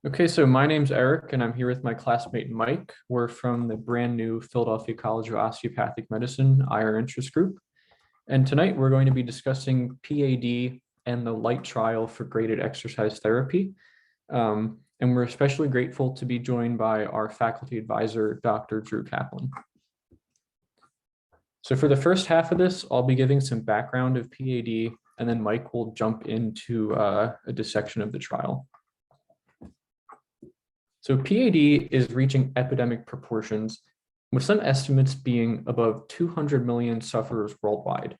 Okay, so my name's Eric, and I'm here with my classmate Mike. We're from the brand new Philadelphia College of Osteopathic Medicine IR interest group. And tonight we're going to be discussing PAD and the LITE trial for graded exercise therapy. And we're especially grateful to be joined by our faculty advisor, Dr. Drew Caplin. So for the first half of this, I'll be giving some background of PAD, and then Mike will jump into a dissection of the trial. So PAD is reaching epidemic proportions, with some estimates being above 200 million sufferers worldwide.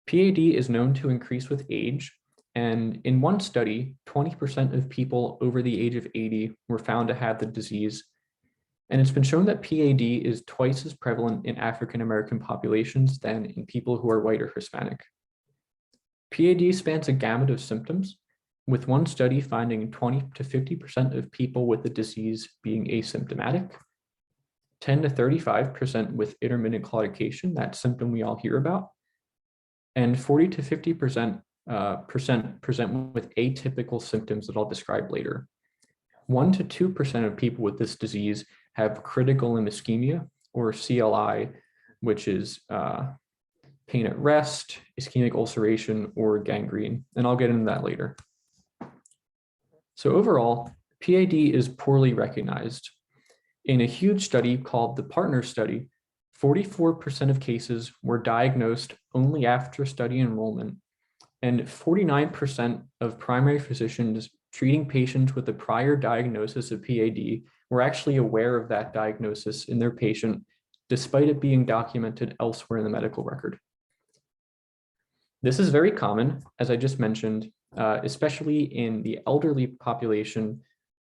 PAD is known to increase with age, and in one study, 20% of people over the age of 80 were found to have the disease. And it's been shown that PAD is twice as prevalent in African American populations than in people who are white or Hispanic. PAD spans a gamut of symptoms, with one study finding 20 to 50% of people with the disease being asymptomatic, 10 to 35% with intermittent claudication, that symptom we all hear about, and 40 to 50% present with atypical symptoms that I'll describe later. 1 to 2% of people with this disease have critical limb ischemia, or CLI, which is pain at rest, ischemic ulceration, or gangrene, and I'll get into that later. So overall, PAD is poorly recognized. In a huge study called the Partner Study, 44% of cases were diagnosed only after study enrollment, and 49% of primary physicians treating patients with a prior diagnosis of PAD were actually aware of that diagnosis in their patient, despite it being documented elsewhere in the medical record. This is very common, as I just mentioned, especially in the elderly population,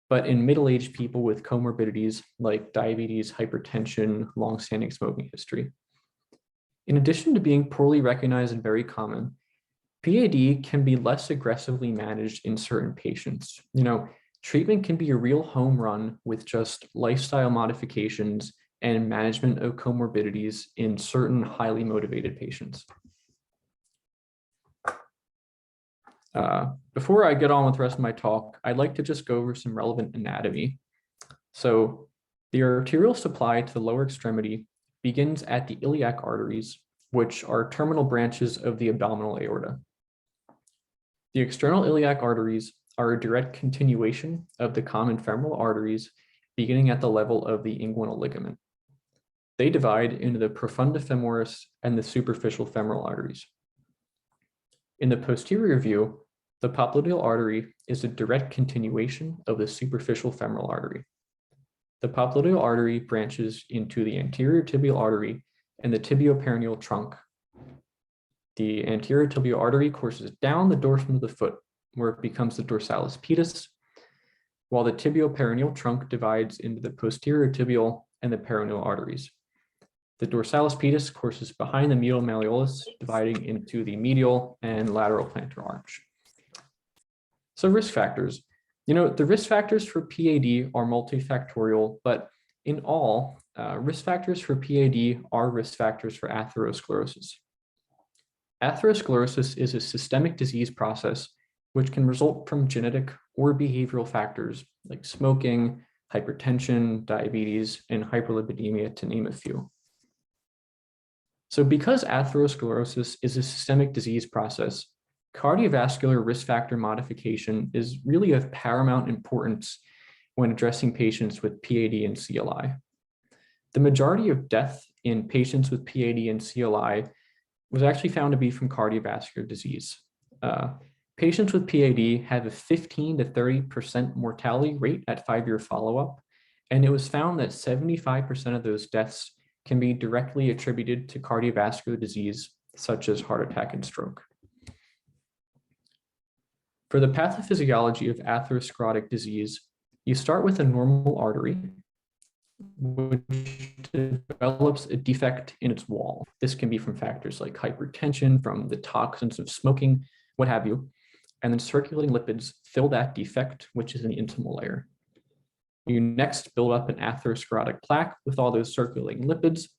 but in middle-aged people with comorbidities like diabetes, hypertension, long-standing smoking history. In addition to being poorly recognized and very common, PAD can be less aggressively managed in certain patients. Treatment can be a real home run with just lifestyle modifications and management of comorbidities in certain highly motivated patients. Before I get on with the rest of my talk, I'd like to just go over some relevant anatomy. So the arterial supply to the lower extremity begins at the iliac arteries, which are terminal branches of the abdominal aorta. The external iliac arteries are a direct continuation of the common femoral arteries beginning at the level of the inguinal ligament. They divide into the profunda femoris and the superficial femoral arteries. In the posterior view, the popliteal artery is a direct continuation of the superficial femoral artery. The popliteal artery branches into the anterior tibial artery and the tibioperoneal trunk. The anterior tibial artery courses down the dorsum of the foot, where it becomes the dorsalis pedis, while the tibioperoneal trunk divides into the posterior tibial and the peroneal arteries. The dorsalis pedis courses behind the medial malleolus, dividing into the medial and lateral plantar arch. So risk factors. The risk factors for PAD are multifactorial, but in all, risk factors for PAD are risk factors for atherosclerosis. Atherosclerosis is a systemic disease process which can result from genetic or behavioral factors like smoking, hypertension, diabetes, and hyperlipidemia, to name a few. So because atherosclerosis is a systemic disease process, cardiovascular risk factor modification is really of paramount importance when addressing patients with PAD and CLI. The majority of death in patients with PAD and CLI was actually found to be from cardiovascular disease. Patients with PAD have a 15 to 30% mortality rate at 5-year follow-up, and it was found that 75% of those deaths can be directly attributed to cardiovascular disease, such as heart attack and stroke. For the pathophysiology of atherosclerotic disease, you start with a normal artery, which develops a defect in its wall. This can be from factors like hypertension, from the toxins of smoking, what have you, and then circulating lipids fill that defect, which is in the intimal layer. You next build up an atherosclerotic plaque with all those circulating lipids,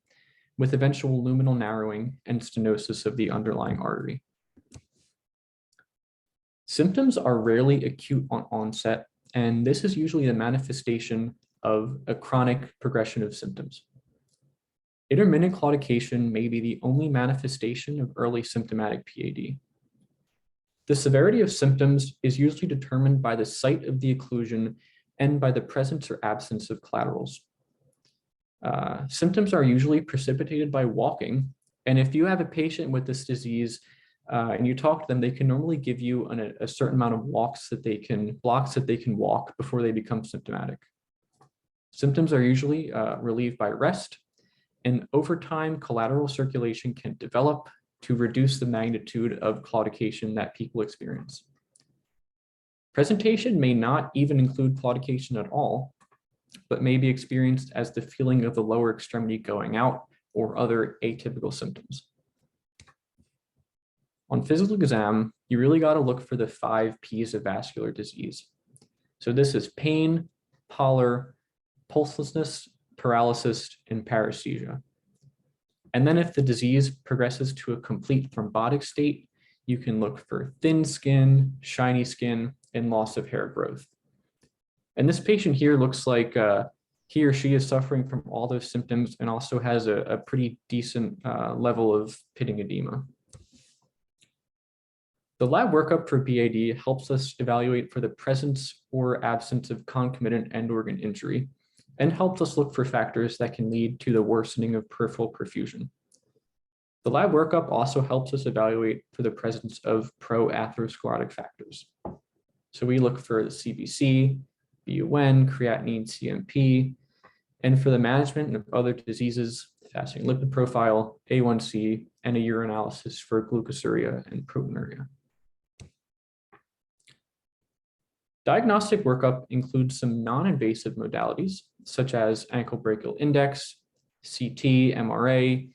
with eventual luminal narrowing and stenosis of the underlying artery. Symptoms are rarely acute on onset and this is usually the manifestation of a chronic progression of symptoms. Intermittent claudication may be the only manifestation of early symptomatic PAD. The severity of symptoms is usually determined by the site of the occlusion and by the presence or absence of collaterals. Symptoms are usually precipitated by walking, and if you have a patient with this disease and you talk to them, they can normally give you a certain amount of blocks that they can walk before they become symptomatic. Symptoms are usually relieved by rest, and over time, collateral circulation can develop to reduce the magnitude of claudication that people experience. Presentation may not even include claudication at all, but may be experienced as the feeling of the lower extremity going out or other atypical symptoms. On physical exam, you really got to look for the 5 P's of vascular disease. So this is pain, pallor, pulselessness, paralysis, and paresthesia. And then if the disease progresses to a complete thrombotic state, you can look for thin skin, shiny skin, and loss of hair growth. And this patient here looks like he or she is suffering from all those symptoms and also has a pretty decent level of pitting edema. The lab workup for PAD helps us evaluate for the presence or absence of concomitant end organ injury and helps us look for factors that can lead to the worsening of peripheral perfusion. The lab workup also helps us evaluate for the presence of pro-atherosclerotic factors. So we look for the CBC, BUN, creatinine, CMP, and for the management of other diseases, fasting lipid profile, A1C, and a urinalysis for glucosuria and proteinuria. Diagnostic workup includes some non-invasive modalities, such as ankle brachial index, CT, MRA,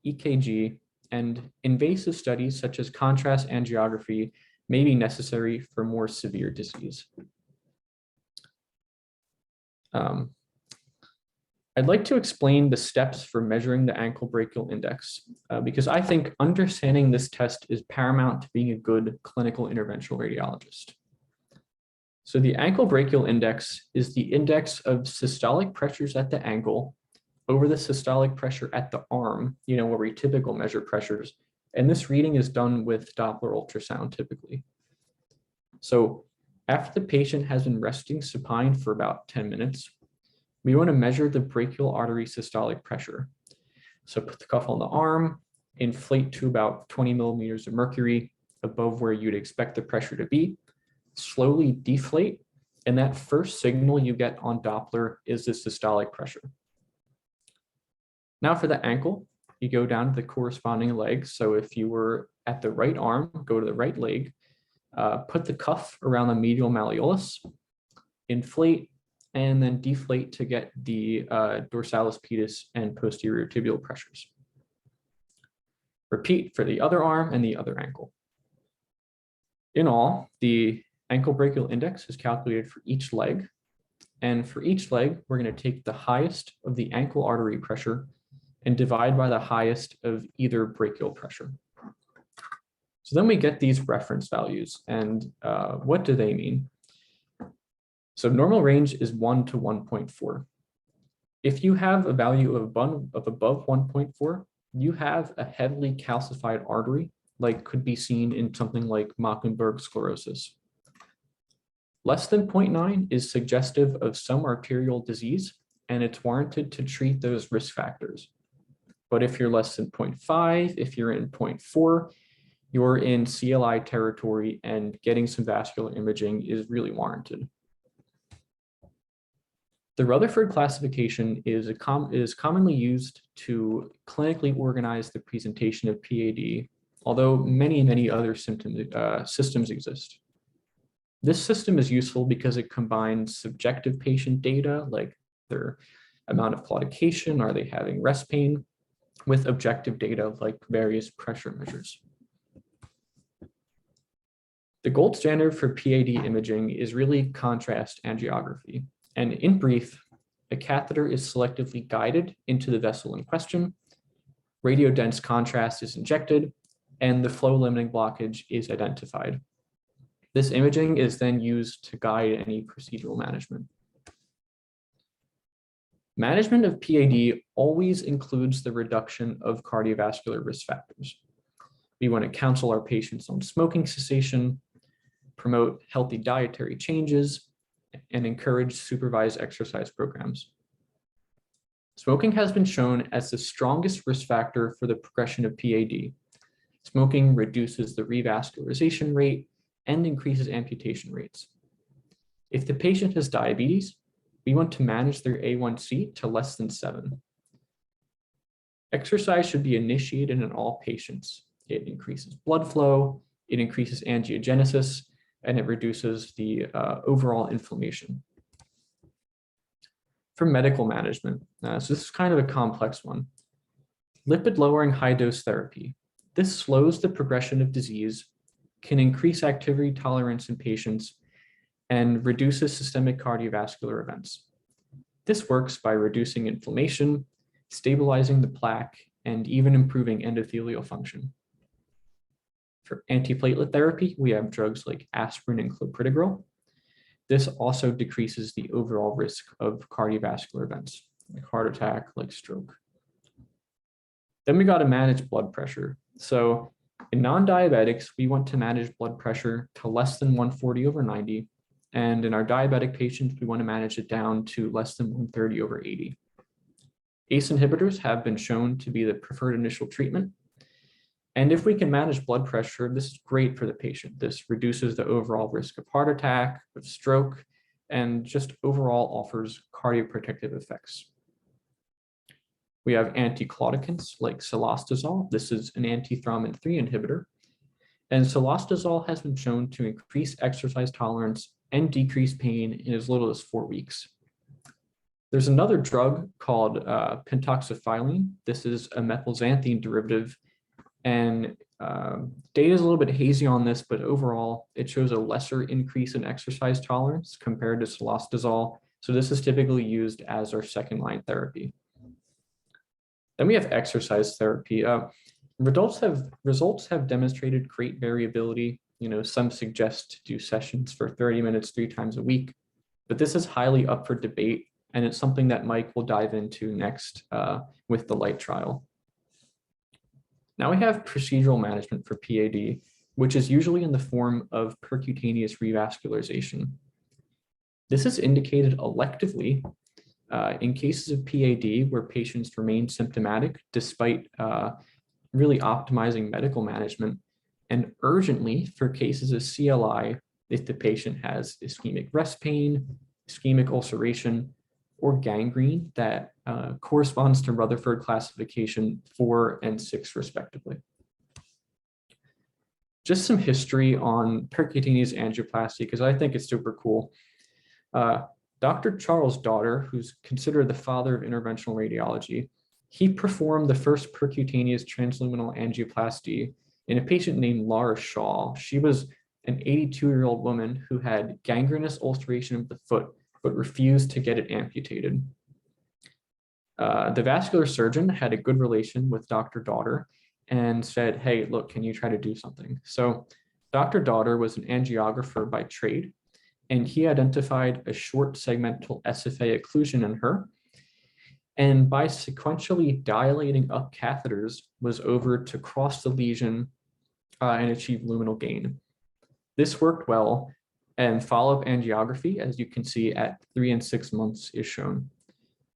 EKG, and invasive studies such as contrast angiography may be necessary for more severe disease. I'd like to explain the steps for measuring the ankle brachial index because I think understanding this test is paramount to being a good clinical interventional radiologist. So the ankle brachial index is the index of systolic pressures at the ankle over the systolic pressure at the arm, where we typically measure pressures. And this reading is done with Doppler ultrasound typically. So after the patient has been resting supine for about 10 minutes, we want to measure the brachial artery systolic pressure. So put the cuff on the arm, inflate to about 20 millimeters of mercury above where you'd expect the pressure to be, slowly deflate, and that first signal you get on Doppler is the systolic pressure. Now for the ankle, you go down to the corresponding leg. So if you were at the right arm, go to the right leg, put the cuff around the medial malleolus, inflate, and then deflate to get the dorsalis pedis and posterior tibial pressures. Repeat for the other arm and the other ankle. In all, the ankle brachial index is calculated for each leg. And for each leg, we're going to take the highest of the ankle artery pressure and divide by the highest of either brachial pressure. So then we get these reference values. And what do they mean? So normal range is 1 to 1.4. If you have a value of above 1.4, you have a heavily calcified artery, like could be seen in something like Mockenberg sclerosis. Less than 0.9 is suggestive of some arterial disease, and it's warranted to treat those risk factors. But if you're less than 0.5, if you're in 0.4, you're in CLI territory, and getting some vascular imaging is really warranted. The Rutherford classification is commonly used to clinically organize the presentation of PAD, although many other systems exist. This system is useful because it combines subjective patient data, like their amount of claudication, are they having rest pain, with objective data like various pressure measures. The gold standard for PAD imaging is really contrast angiography. And in brief, a catheter is selectively guided into the vessel in question, radiodense contrast is injected, and the flow limiting blockage is identified. This imaging is then used to guide any procedural management. Management of PAD always includes the reduction of cardiovascular risk factors. We want to counsel our patients on smoking cessation, promote healthy dietary changes, and encourage supervised exercise programs. Smoking has been shown as the strongest risk factor for the progression of PAD. Smoking reduces the revascularization rate and increases amputation rates. If the patient has diabetes, we want to manage their A1C to less than 7. Exercise should be initiated in all patients. It increases blood flow, it increases angiogenesis, and it reduces the overall inflammation. For medical management, so this is kind of a complex one. Lipid-lowering high-dose therapy. This slows the progression of disease, can increase activity tolerance in patients, and reduces systemic cardiovascular events. This works by reducing inflammation, stabilizing the plaque, and even improving endothelial function. For antiplatelet therapy, we have drugs like aspirin and clopidogrel. This also decreases the overall risk of cardiovascular events, like heart attack, like stroke. Then we got to manage blood pressure. So in non-diabetics, we want to manage blood pressure to less than 140/90. And in our diabetic patients, we want to manage it down to less than 130/80. ACE inhibitors have been shown to be the preferred initial treatment. And if we can manage blood pressure, this is great for the patient. This reduces the overall risk of heart attack, of stroke, and just overall offers cardioprotective effects. We have anti-claudicants like cilostazol. This is an antithrombin 3 inhibitor. And cilostazol has been shown to increase exercise tolerance and decrease pain in as little as 4 weeks. There's another drug called pentoxifylline. This is a methylxanthine derivative, and data is a little bit hazy on this, but overall, it shows a lesser increase in exercise tolerance compared to cilostazol. So this is typically used as our second-line therapy. Then we have exercise therapy. Results have demonstrated great variability. Some suggest to do sessions for 30 minutes 3 times a week, but this is highly up for debate, and it's something that Mike will dive into next with the LITE trial. Now we have procedural management for PAD, which is usually in the form of percutaneous revascularization. This is indicated electively in cases of PAD where patients remain symptomatic despite really optimizing medical management, and urgently for cases of CLI if the patient has ischemic rest pain, ischemic ulceration, or gangrene that corresponds to Rutherford classification 4 and 6 respectively. Just some history on percutaneous angioplasty, because I think it's super cool. Dr. Charles Daughter, who's considered the father of interventional radiology, he performed the first percutaneous transluminal angioplasty in a patient named Laura Shaw. She was an 82-year-old woman who had gangrenous ulceration of the foot, but refused to get it amputated. The vascular surgeon had a good relation with Dr. Daughter and said, hey, look, can you try to do something? So Dr. Daughter was an angiographer by trade, and he identified a short segmental SFA occlusion in her. And by sequentially dilating up catheters, was over to cross the lesion and achieve luminal gain. This worked well, and follow-up angiography, as you can see at 3 and 6 months, is shown.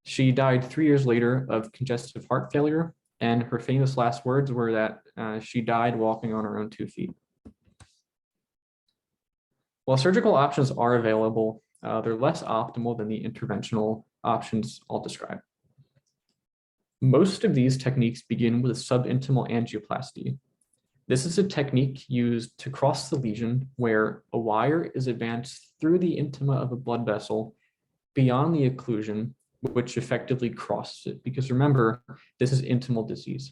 She died 3 years later of congestive heart failure, and her famous last words were that she died walking on her own 2 feet. While surgical options are available, they're less optimal than the interventional options I'll describe. Most of these techniques begin with subintimal angioplasty. This is a technique used to cross the lesion where a wire is advanced through the intima of a blood vessel beyond the occlusion, which effectively crosses it, because remember, this is intimal disease.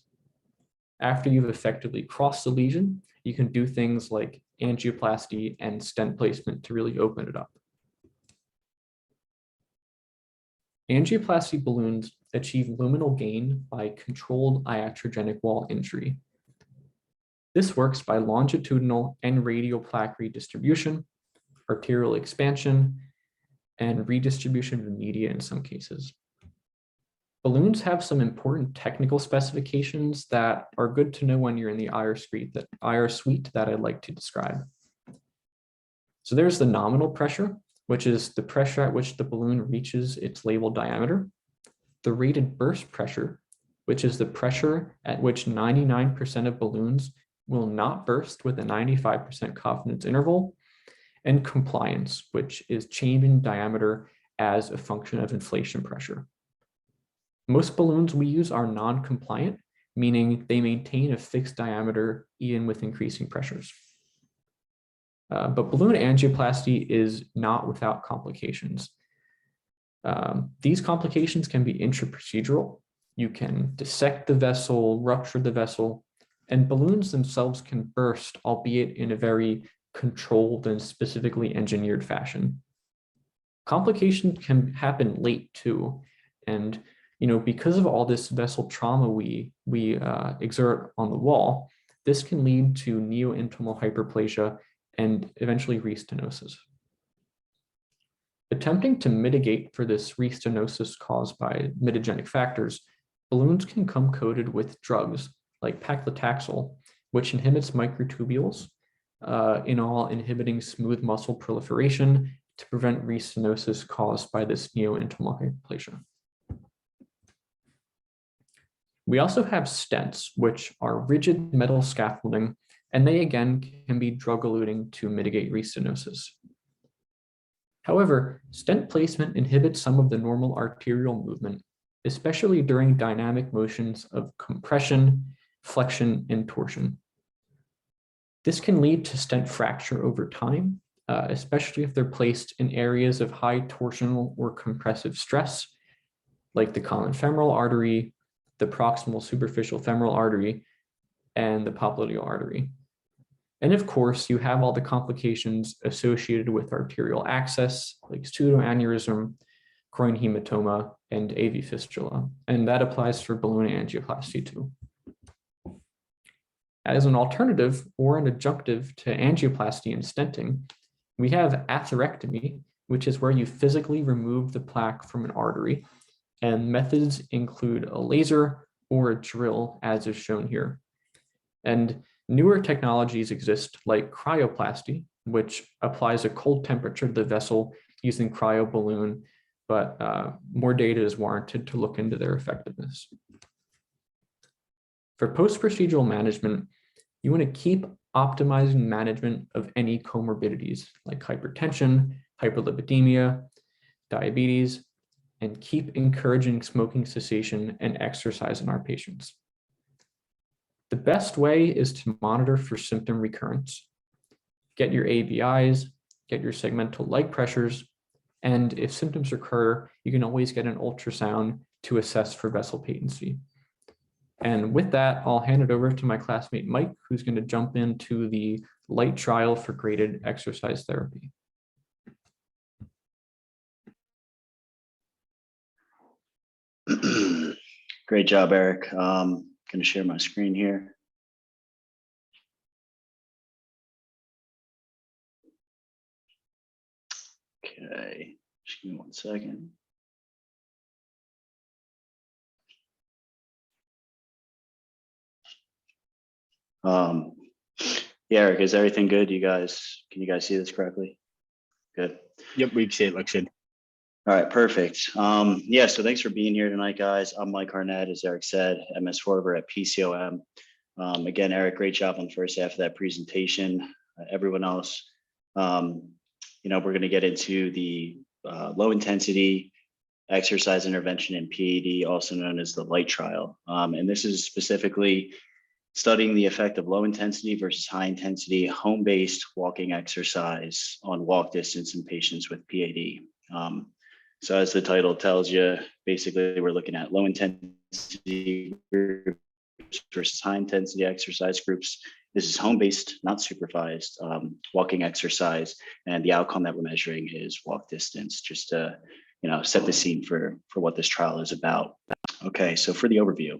After you've effectively crossed the lesion, you can do things like angioplasty and stent placement to really open it up. Angioplasty balloons achieve luminal gain by controlled iatrogenic wall injury. This works by longitudinal and radial plaque redistribution, arterial expansion, and redistribution of the media in some cases. Balloons have some important technical specifications that are good to know when you're in the IR suite that I'd like to describe. So there's the nominal pressure, which is the pressure at which the balloon reaches its labeled diameter. The rated burst pressure, which is the pressure at which 99% of balloons will not burst with a 95% confidence interval. And compliance, which is change in diameter as a function of inflation pressure. Most balloons we use are non-compliant, meaning they maintain a fixed diameter even with increasing pressures. But balloon angioplasty is not without complications. These complications can be intraprocedural. You can dissect the vessel, rupture the vessel, and balloons themselves can burst, albeit in a very controlled and specifically engineered fashion. Complications can happen late too. And because of all this vessel trauma we exert on the wall, this can lead to neointimal hyperplasia and eventually restenosis. Attempting to mitigate for this restenosis caused by mitogenic factors, balloons can come coated with drugs like paclitaxel, which inhibits microtubules, in all inhibiting smooth muscle proliferation to prevent restenosis caused by this neointimal hyperplasia. We also have stents, which are rigid metal scaffolding, and they again can be drug-eluting to mitigate restenosis. However, stent placement inhibits some of the normal arterial movement, especially during dynamic motions of compression, flexion, and torsion. This can lead to stent fracture over time, especially if they're placed in areas of high torsional or compressive stress, like the common femoral artery, the proximal superficial femoral artery, and the popliteal artery. And of course, you have all the complications associated with arterial access, like pseudoaneurysm, groin hematoma, and AV fistula. And that applies for balloon angioplasty too. As an alternative or an adjunctive to angioplasty and stenting, we have atherectomy, which is where you physically remove the plaque from an artery. And methods include a laser or a drill, as is shown here. And newer technologies exist like cryoplasty, which applies a cold temperature to the vessel using cryoballoon, but more data is warranted to look into their effectiveness. For post-procedural management, you want to keep optimizing management of any comorbidities like hypertension, hyperlipidemia, diabetes, and keep encouraging smoking cessation and exercise in our patients. The best way is to monitor for symptom recurrence. Get your ABIs, get your segmental leg pressures, and if symptoms occur, you can always get an ultrasound to assess for vessel patency. And with that, I'll hand it over to my classmate Mike, who's going to jump into the LITE trial for graded exercise therapy. Great job, Eric. I'm going to share my screen here. Okay, just give me 1 second. Yeah, Eric, is everything good? Can you guys see this correctly? Good. Yep, we can see it. Looks good. All right, perfect. Yeah, so thanks for being here tonight, guys. I'm Mike Harnett, as Eric said, MS4 at PCOM. Again, Eric, great job on the first half of that presentation. Everyone else, we're going to get into the low intensity exercise intervention in PAD, also known as the LITE trial. And this is specifically studying the effect of low intensity versus high intensity home-based walking exercise on walk distance in patients with PAD. So as the title tells you, basically we're looking at low intensity groups versus high intensity exercise groups. This is home-based, not supervised walking exercise. And the outcome that we're measuring is walk distance, just to set the scene for what this trial is about. Okay, so for the overview.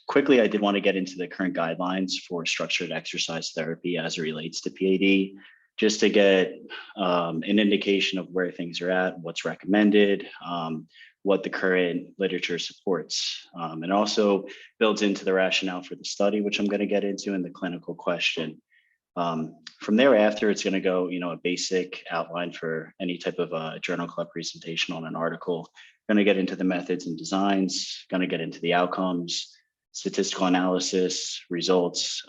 Quickly, I did want to get into the current guidelines for structured exercise therapy as it relates to PAD, just to get an indication of where things are at, what's recommended, what the current literature supports, and also builds into the rationale for the study, which I'm going to get into in the clinical question. From thereafter, it's going to go, a basic outline for any type of a journal club presentation on an article. Going to get into the methods and designs, going to get into the outcomes, statistical analysis, results,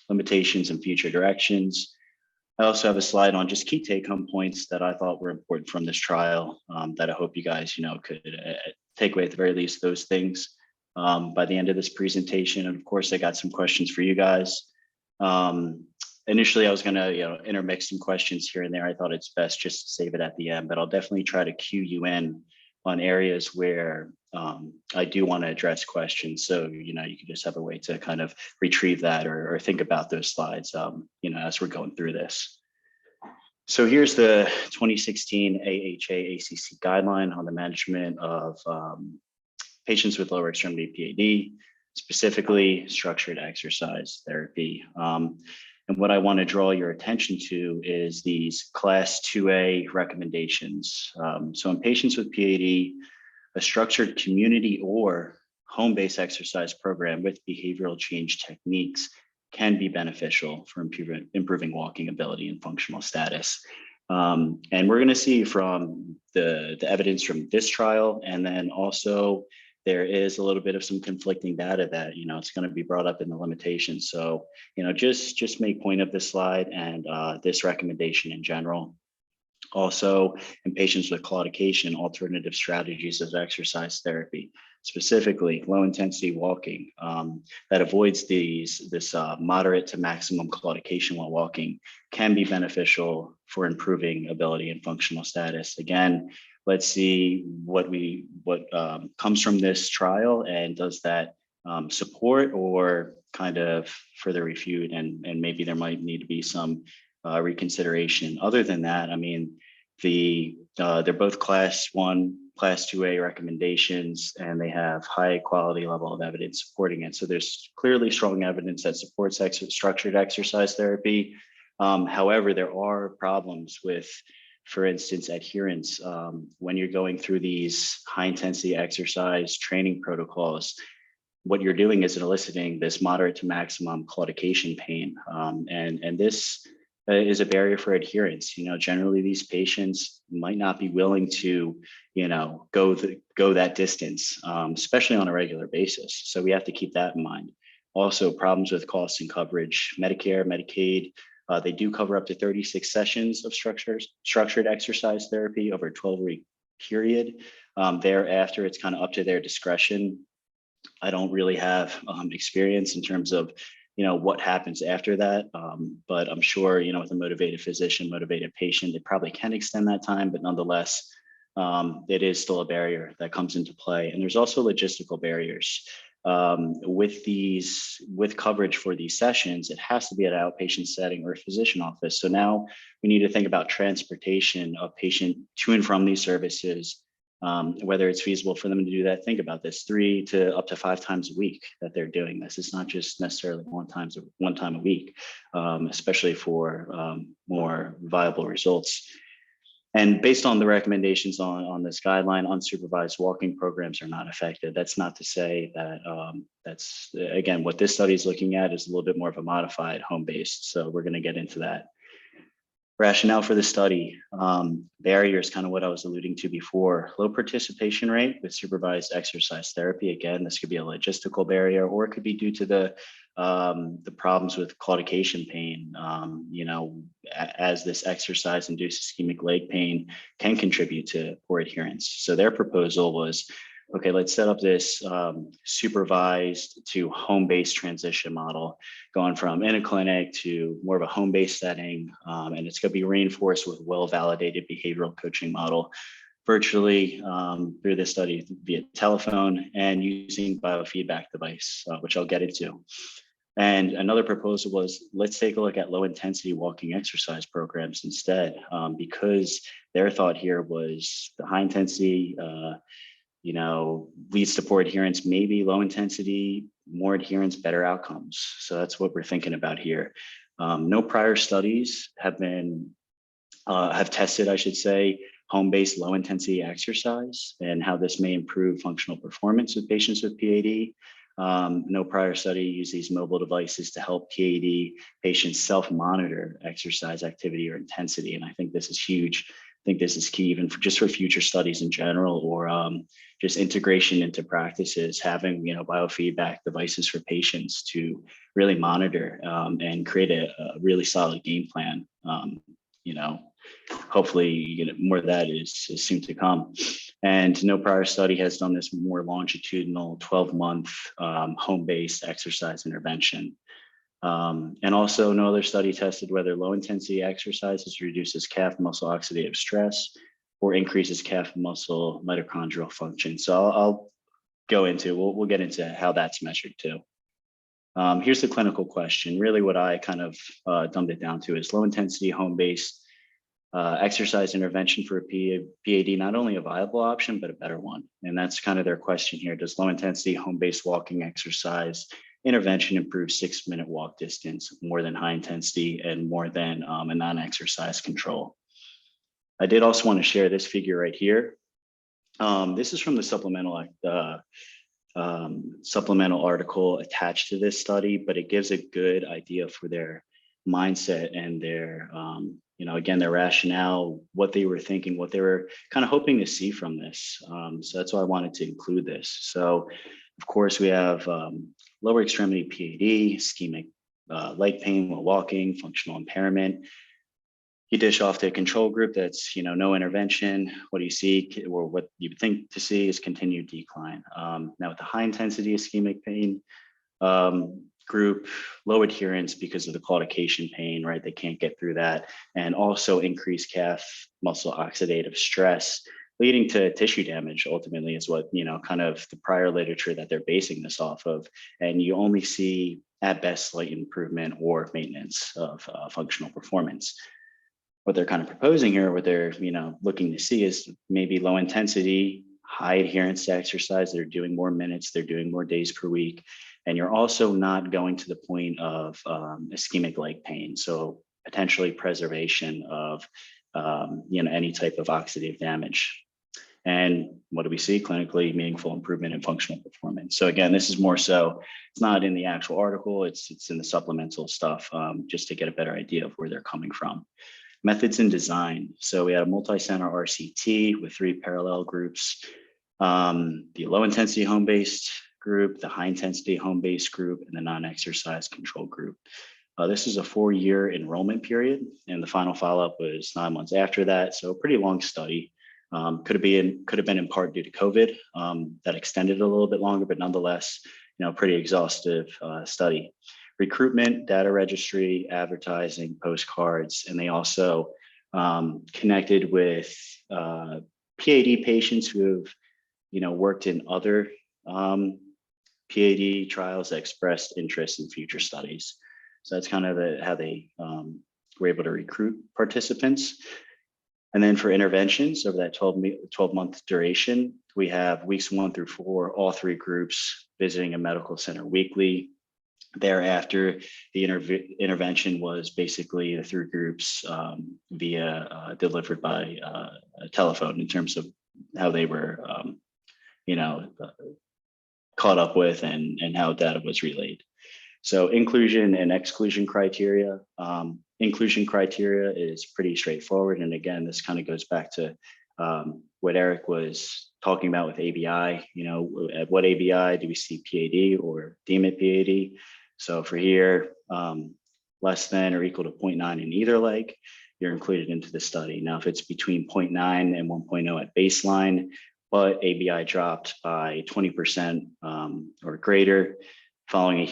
limitations and future directions. I also have a slide on just key take-home points that I thought were important from this trial that I hope you guys, could take away at the very least those things by the end of this presentation. And of course, I got some questions for you guys. Initially, I was going to, intermix some questions here and there. I thought it's best just to save it at the end, but I'll definitely try to cue you in on areas where I do want to address questions. So, you can just have a way to kind of retrieve that or think about those slides, as we're going through this. So here's the 2016 AHA-ACC guideline on the management of patients with lower extremity PAD, specifically structured exercise therapy. And what I want to draw your attention to is these class 2A recommendations. So in patients with PAD, a structured community or home-based exercise program with behavioral change techniques can be beneficial for improving walking ability and functional status. And we're going to see from the evidence from this trial, and then also there is a little bit of some conflicting data that, it's going to be brought up in the limitations. So, just make point of this slide and this recommendation in general. Also, in patients with claudication, alternative strategies of exercise therapy, specifically low intensity walking that avoids this moderate to maximum claudication while walking can be beneficial for improving ability and functional status. Again, let's see what comes from this trial, and does that support or kind of further refute, and maybe there might need to be some reconsideration. Other than that, I mean, they're both class 1, class 2A recommendations, and they have high quality level of evidence supporting it. So there's clearly strong evidence that supports structured exercise therapy. However, there are problems with, for instance, adherence. When you're going through these high intensity exercise training protocols, what you're doing is eliciting this moderate to maximum claudication pain. And this is a barrier for adherence. Generally these patients might not be willing to, go that distance, especially on a regular basis. So we have to keep that in mind. Also, problems with costs and coverage. Medicare, Medicaid, they do cover up to 36 sessions of structured exercise therapy over a 12-week period. Thereafter, it's kind of up to their discretion. I don't really have experience in terms of, what happens after that. But I'm sure, with a motivated physician, motivated patient, they probably can extend that time, but nonetheless, it is still a barrier that comes into play. And there's also logistical barriers. With coverage for these sessions, it has to be at an outpatient setting or a physician office. So now we need to think about transportation of patient to and from these services, whether it's feasible for them to do that. Think about this, 3 to up to 5 times a week that they're doing this. It's not just necessarily one time a week, especially for more viable results. And based on the recommendations on this guideline, unsupervised walking programs are not effective. That's not to say that that's, again, what this study is looking at is a little bit more of a modified home-based. So we're going to get into that. Rationale for the study, barriers, kind of what I was alluding to before. Low participation rate with supervised exercise therapy. Again, this could be a logistical barrier, or it could be due to the problems with claudication pain. As this exercise-induced ischemic leg pain can contribute to poor adherence. So their proposal was, okay, let's set up this supervised to home-based transition model, going from in a clinic to more of a home-based setting. And it's going to be reinforced with well-validated behavioral coaching model, virtually through this study via telephone and using biofeedback device, which I'll get into. And another proposal was, let's take a look at low intensity walking exercise programs instead, because their thought here was the high intensity leads to poor adherence, maybe low intensity, more adherence, better outcomes. So that's what we're thinking about here. No prior studies have tested, I should say, home-based low intensity exercise and how this may improve functional performance with patients with PAD. No prior study used these mobile devices to help PAD patients self-monitor exercise activity or intensity. And I think this is huge. I think this is key even just for future studies in general, or just integration into practices, having biofeedback devices for patients to really monitor and create a really solid game plan. Hopefully more of that is soon to come. And no prior study has done this more longitudinal 12-month home-based exercise intervention. And also no other study tested whether low intensity exercises reduces calf muscle oxidative stress or increases calf muscle mitochondrial function. So I'll go into, we'll get into how that's measured too. Here's the clinical question. Really what I kind of dumbed it down to is low intensity home-based exercise intervention for a PAD, not only a viable option, but a better one. And that's kind of their question here. Does low intensity home-based walking exercise intervention improve 6-minute walk distance more than high intensity and more than a non-exercise control? I did also want to share this figure right here. This is from the supplemental article attached to this study, but it gives a good idea for their mindset and their, again, their rationale, what they were thinking, what they were kind of hoping to see from this. So that's why I wanted to include this. So of course we have lower extremity PAD, ischemic leg pain while walking, functional impairment. You dish off to a control group that's no intervention. What do you see, or what you would think to see, is continued decline. Now with the high intensity ischemic pain group, low adherence because of the claudication pain, right? They can't get through that, and also increased calf muscle oxidative stress, leading to tissue damage. Ultimately, is what kind of the prior literature that they're basing this off of, and you only see at best slight improvement or maintenance of functional performance. What they're kind of proposing here, what they're looking to see, is maybe low intensity, high adherence to exercise. They're doing more minutes, they're doing more days per week, and you're also not going to the point of ischemic leg pain. So potentially preservation of any type of oxidative damage. And what do we see? Clinically meaningful improvement in functional performance. So again, this is more so, it's not in the actual article, it's in the supplemental stuff, just to get a better idea of where they're coming from. Methods and design. So we had a multi-center RCT with 3 parallel groups. The low intensity home-based group, the high intensity home-based group, and the non-exercise control group. This is a 4-year enrollment period, and the final follow-up was 9 months after that. So a pretty long study. Could have been in part due to COVID, that extended a little bit longer, but nonetheless, pretty exhaustive study. Recruitment, data registry, advertising, postcards, and they also connected with PAD patients who have, worked in other PAD trials that expressed interest in future studies. So that's kind of how they were able to recruit participants. And then for interventions over that 12-month duration, we have weeks 1 through 4, all 3 groups visiting a medical center weekly. Thereafter, the intervention was basically the 3 groups via delivered by telephone, in terms of how they were, caught up with and how data was relayed. So inclusion and exclusion criteria. Inclusion criteria is pretty straightforward. And again, this kind of goes back to what Eric was talking about with ABI. At what ABI do we see PAD or deem it PAD? So for here, less than or equal to 0.9 in either leg, you're included into the study. Now, if it's between 0.9 and 1.0 at baseline, but ABI dropped by 20% or greater following a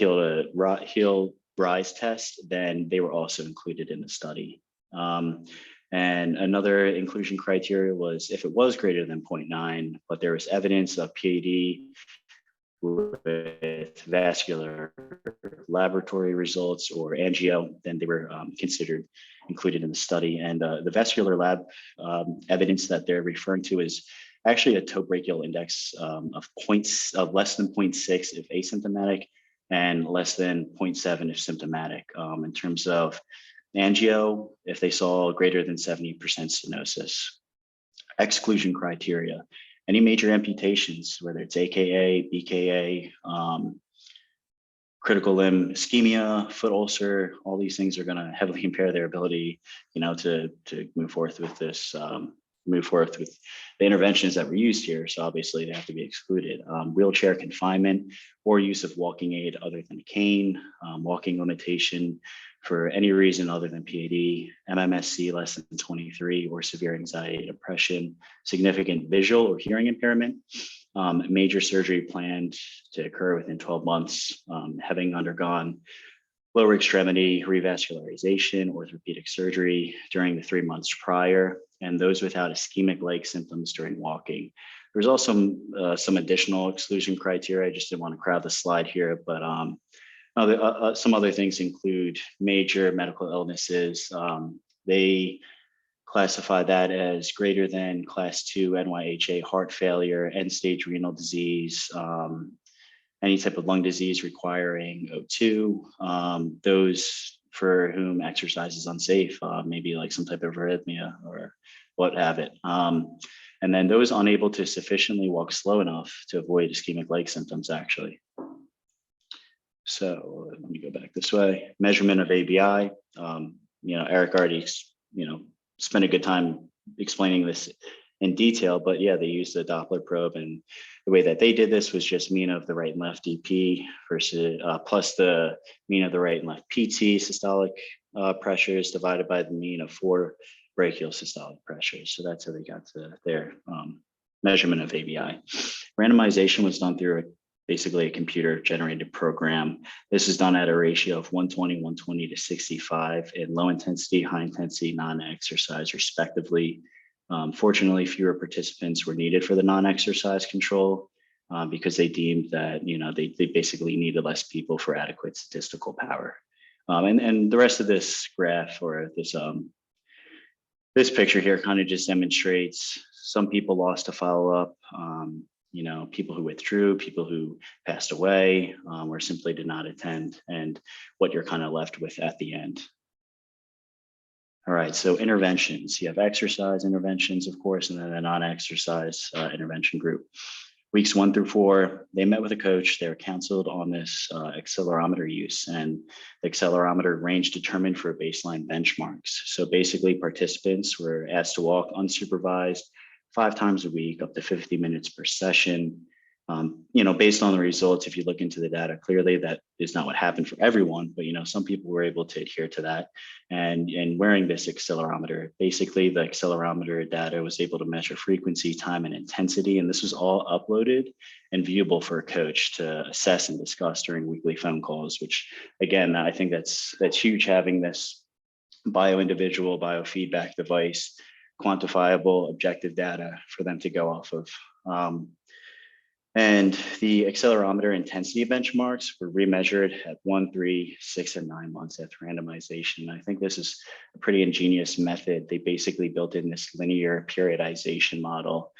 heel rise test, then they were also included in the study. And another inclusion criteria was if it was greater than 0.9, but there was evidence of PAD with vascular laboratory results or angio, then they were considered included in the study. And the vascular lab evidence that they're referring to is actually a toe brachial index of less than 0.6 if asymptomatic and less than 0.7 if symptomatic. In terms of angio, if they saw greater than 70% stenosis. Exclusion criteria, any major amputations, whether it's AKA, BKA, critical limb ischemia, foot ulcer, all these things are going to heavily impair their ability, to move forth with this, move forth with the interventions that were used here. So obviously they have to be excluded. Wheelchair confinement or use of walking aid other than a cane, walking limitation for any reason other than PAD, MMSC less than 23 or severe anxiety, depression, significant visual or hearing impairment, major surgery planned to occur within 12 months, having undergone lower extremity revascularization, orthopedic surgery during the 3 months prior, and those without ischemic leg symptoms during walking. There's also some additional exclusion criteria. I just didn't want to crowd the slide here, but some other things include major medical illnesses. They classify that as greater than class 2 NYHA heart failure, end-stage renal disease, any type of lung disease requiring O2, those for whom exercise is unsafe, maybe like some type of arrhythmia or what have it. And then those unable to sufficiently walk slow enough to avoid ischemic leg symptoms, actually. So let me go back this way. Measurement of ABI. Eric already, spent a good time explaining this in detail, but yeah, they used the Doppler probe, and the way that they did this was just mean of the right and left DP versus plus the mean of the right and left PT systolic pressures divided by the mean of 4 brachial systolic pressures. So that's how they got to their measurement of ABI. Randomization was done through basically a computer generated program. This is done at a ratio of 120 to 65 in low intensity, high intensity, non-exercise respectively. Fortunately, fewer participants were needed for the non-exercise control because they deemed that, they basically needed less people for adequate statistical power. And the rest of this graph or this picture here kind of just demonstrates some people lost to follow-up, people who withdrew, people who passed away, or simply did not attend, and what you're kind of left with at the end. All right, so interventions. You have exercise interventions, of course, and then a non-exercise intervention group. Weeks 1 through 4, they met with a coach. They were counseled on this accelerometer use, and the accelerometer range determined for baseline benchmarks. So basically, participants were asked to walk unsupervised 5 times a week, up to 50 minutes per session. Based on the results, if you look into the data, clearly that is not what happened for everyone, but some people were able to adhere to that. And wearing this accelerometer, basically the accelerometer data was able to measure frequency, time, and intensity. And this was all uploaded and viewable for a coach to assess and discuss during weekly phone calls, which again, I think that's huge, having this bio-individual biofeedback device, quantifiable objective data for them to go off of. And the accelerometer intensity benchmarks were remeasured at 1, 3, 6, and 9 months after randomization. I think this is a pretty ingenious method. They basically built in this linear periodization model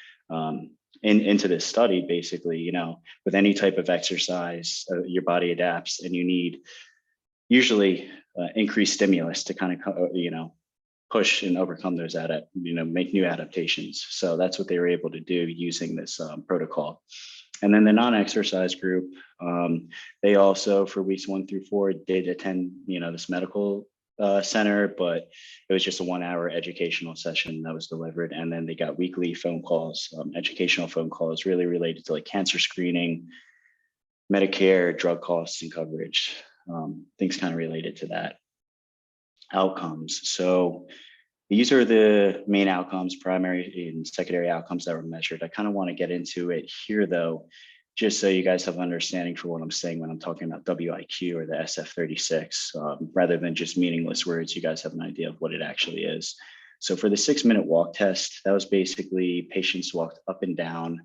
into this study. Basically, with any type of exercise, your body adapts, and you need usually increased stimulus to kind of, push and overcome those make new adaptations. So that's what they were able to do using this protocol. And then the non-exercise group, they also for weeks 1 through 4 did attend, this medical center, but it was just a 1-hour educational session that was delivered. And then they got weekly phone calls, educational phone calls, really related to like cancer screening, Medicare, drug costs and coverage, things kind of related to that. Outcomes. So these are the main outcomes, primary and secondary outcomes that were measured. I kind of want to get into it here though, just so you guys have understanding for what I'm saying when I'm talking about WIQ or the SF36, rather than just meaningless words, you guys have an idea of what it actually is. So for the 6-minute walk test, that was basically patients walked up and down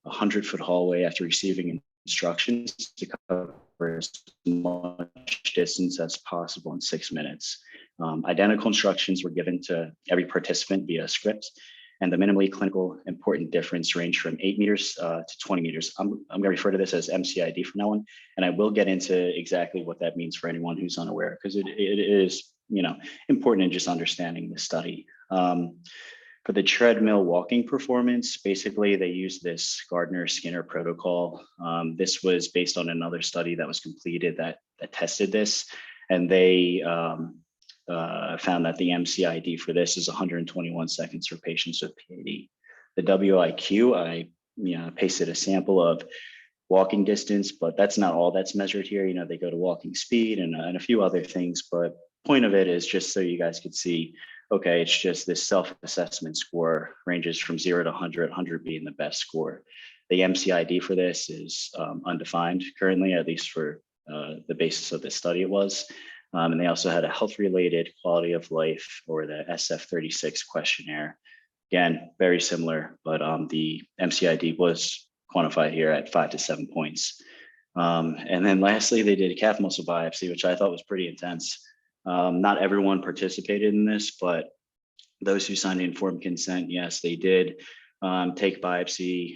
a 100-foot hallway after receiving instructions to cover as much distance as possible in 6 minutes. Identical instructions were given to every participant via script, and the minimally clinical important difference ranged from 8 meters to 20 meters. I'm going to refer to this as MCID from now on, and I will get into exactly what that means for anyone who's unaware, because it is, you know, important in just understanding the study. For the treadmill walking performance, basically they used this Gardner-Skinner protocol. This was based on another study that was completed that tested this, and they found that the MCID for this is 121 seconds for patients with PAD. The WIQ, I pasted a sample of walking distance, but that's not all that's measured here. You know, they go to walking speed and a few other things, but point of it is just so you guys could see, okay, it's just this self-assessment score ranges from 0 to 100, 100 being the best score. The MCID for this is undefined currently, at least for the basis of this study it was. And they also had a health-related quality of life, or the SF-36 questionnaire. Again, very similar, but the MCID was quantified here at 5 to 7 points. And then lastly, they did a calf muscle biopsy, which I thought was pretty intense. Not everyone participated in this, but those who signed informed consent, yes, they did take biopsies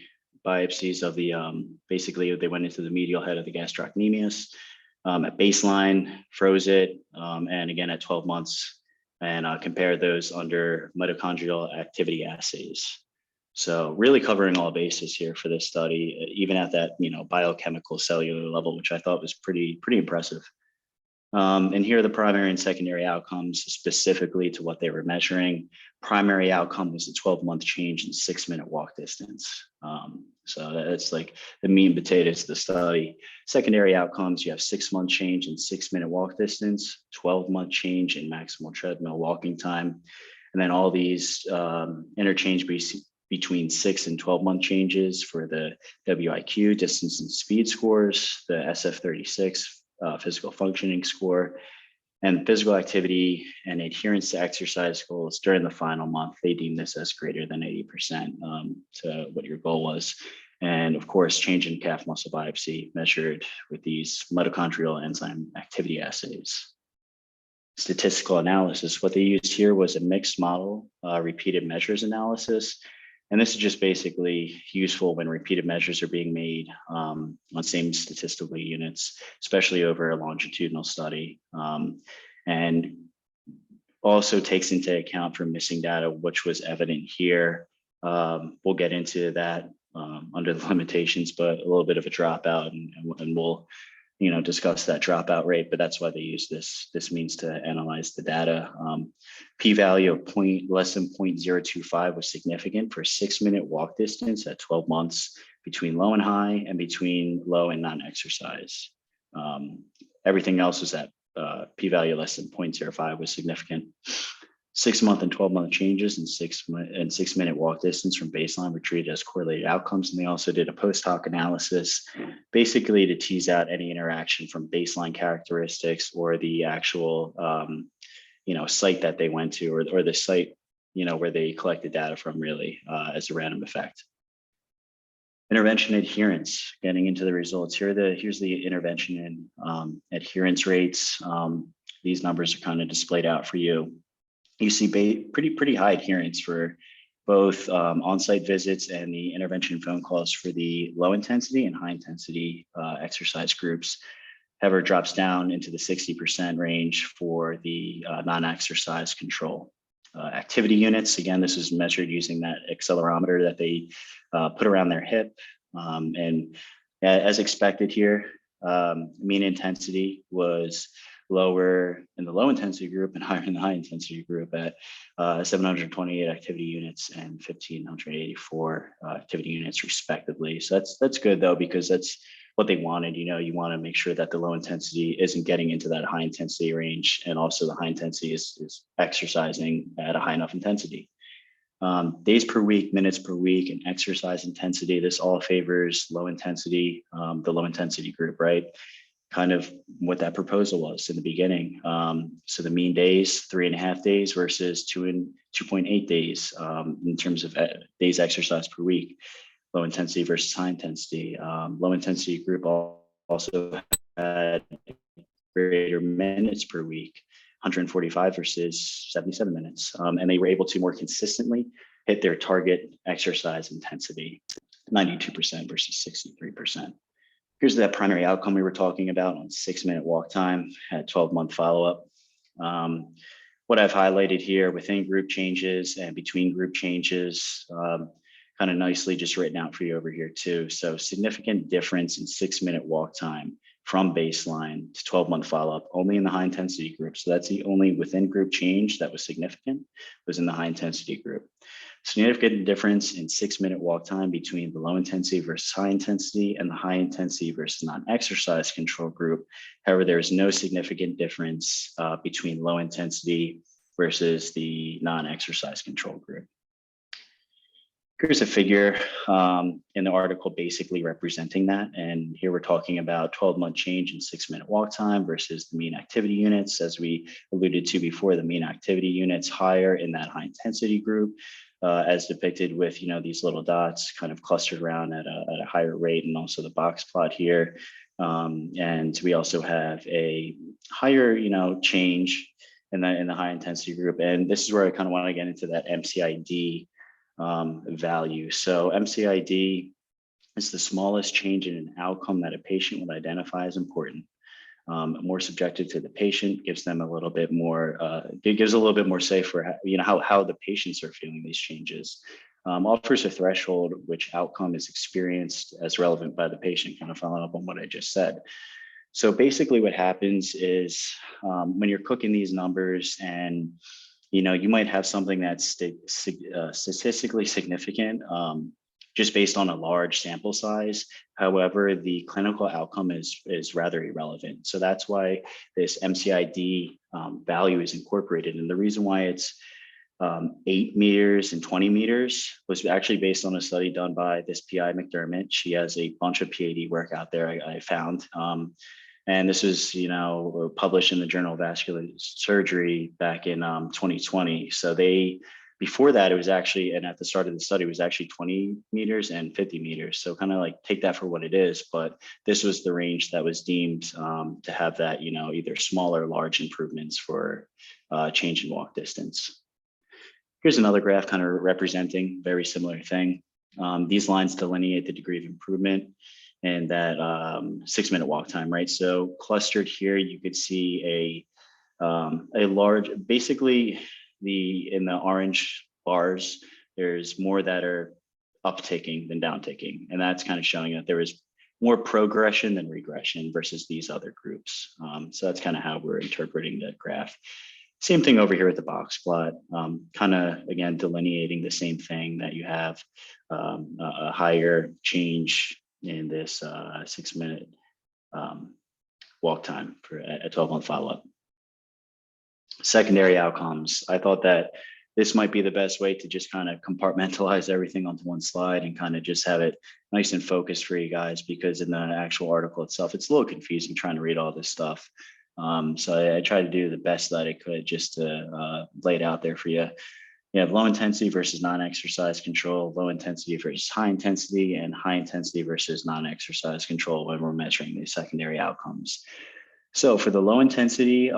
of the, basically they went into the medial head of the gastrocnemius at baseline, froze it, and again at 12 months, and compared those under mitochondrial activity assays. So really covering all bases here for this study, even at that, you know, biochemical cellular level, which I thought was pretty impressive. And here are the primary and secondary outcomes specifically to what they were measuring. Primary outcome was a 12-month change in 6-minute walk distance. So that's like the meat and potatoes of the study. Secondary outcomes, you have 6-month change in 6-minute walk distance, 12-month change in maximal treadmill walking time, and then all these interchange between 6 and 12-month changes for the WIQ, distance and speed scores, the SF-36, physical functioning score, and physical activity and adherence to exercise goals during the final month. They deem this as greater than 80% to what your goal was. And of course, change in calf muscle biopsy measured with these mitochondrial enzyme activity assays. Statistical analysis, what they used here was a mixed model repeated measures analysis. And this is just basically useful when repeated measures are being made on same statistical units, especially over a longitudinal study. And also takes into account for missing data, which was evident here. We'll get into that under the limitations, but a little bit of a dropout, and we'll discuss that dropout rate, but that's why they use this means to analyze the data. P-value of less than 0.025 was significant for 6-minute walk distance at 12 months between low and high and between low and non-exercise. Everything else was at p-value less than 0.05 was significant. 6-month and 12-month changes in 6-minute walk distance from baseline were treated as correlated outcomes. And they also did a post hoc analysis, basically to tease out any interaction from baseline characteristics or the actual, site that they went to, or the site, where they collected data from, really, as a random effect. Intervention adherence, getting into the results here. Here's the intervention and adherence rates. These numbers are kind of displayed out for you. You see pretty high adherence for both on-site visits and the intervention phone calls for the low intensity and high intensity exercise groups. However, it drops down into the 60% range for the non-exercise control. Activity units, again, this is measured using that accelerometer that they put around their hip. And as expected here, mean intensity was lower in the low intensity group and higher in the high intensity group at 728 activity units and 1,584 activity units respectively. So that's good though, because that's what they wanted. You want to make sure that the low intensity isn't getting into that high intensity range, and also the high intensity is exercising at a high enough intensity. Days per week, minutes per week, and exercise intensity, this all favors low intensity, the low intensity group, right? Kind of what that proposal was in the beginning. So the mean days, 3.5 days versus 2.8 days in terms of days exercise per week, low intensity versus high intensity. Low intensity group also had greater minutes per week, 145 versus 77 minutes. And they were able to more consistently hit their target exercise intensity, 92% versus 63%. Here's that primary outcome we were talking about on 6-minute walk time at 12-month follow-up. What I've highlighted here within group changes and between group changes, kind of nicely just written out for you over here too. So significant difference in 6-minute walk time from baseline to 12-month follow-up only in the high intensity group. So that's the only within group change that was significant, was in the high intensity group. Significant difference in 6-minute walk time between the low intensity versus high intensity and the high intensity versus non-exercise control group. However, there is no significant difference between low intensity versus the non-exercise control group. Here's a figure in the article basically representing that. And here we're talking about 12-month change in 6-minute walk time versus the mean activity units. As we alluded to before, the mean activity units higher in that high intensity group, as depicted with, these little dots kind of clustered around at a higher rate, and also the box plot here. And we also have a higher, change in the high intensity group. And this is where I kind of want to get into that MCID value. So MCID is the smallest change in an outcome that a patient would identify as important. More subjective to the patient, gives them a little bit more, it gives a little bit more say for how the patients are feeling these changes. Offers a threshold which outcome is experienced as relevant by the patient, kind of following up on what I just said. So basically what happens is when you're cooking these numbers, and you might have something that's statistically significant just based on a large sample size. However, the clinical outcome is rather irrelevant. So that's why this MCID value is incorporated. And the reason why it's 8 meters and 20 meters was actually based on a study done by this PI McDermott. She has a bunch of PAD work out there I found. And this was, published in the Journal of Vascular Surgery back in 2020. So before that, it was actually, and at the start of the study, it was actually 20 meters and 50 meters. So kind of like take that for what it is. But this was the range that was deemed to have that, either small or large improvements for change in walk distance. Here's another graph kind of representing very similar thing. These lines delineate the degree of improvement and that 6-minute walk time, right? So clustered here, you could see a large, basically in the orange bars, there's more that are upticking than downticking. And that's kind of showing that there is more progression than regression versus these other groups. So that's kind of how we're interpreting the graph. Same thing over here with the box plot, kind of, again, delineating the same thing, that you have a higher change in this 6-minute walk time for a 12-month follow-up. Secondary outcomes. I thought that this might be the best way to just kind of compartmentalize everything onto one slide and kind of just have it nice and focused for you guys, because in the actual article itself, it's a little confusing trying to read all this stuff. So I tried to do the best that I could just to lay it out there for you. You have low intensity versus non-exercise control, low intensity versus high intensity, and high intensity versus non-exercise control when we're measuring these secondary outcomes. So for the low intensity,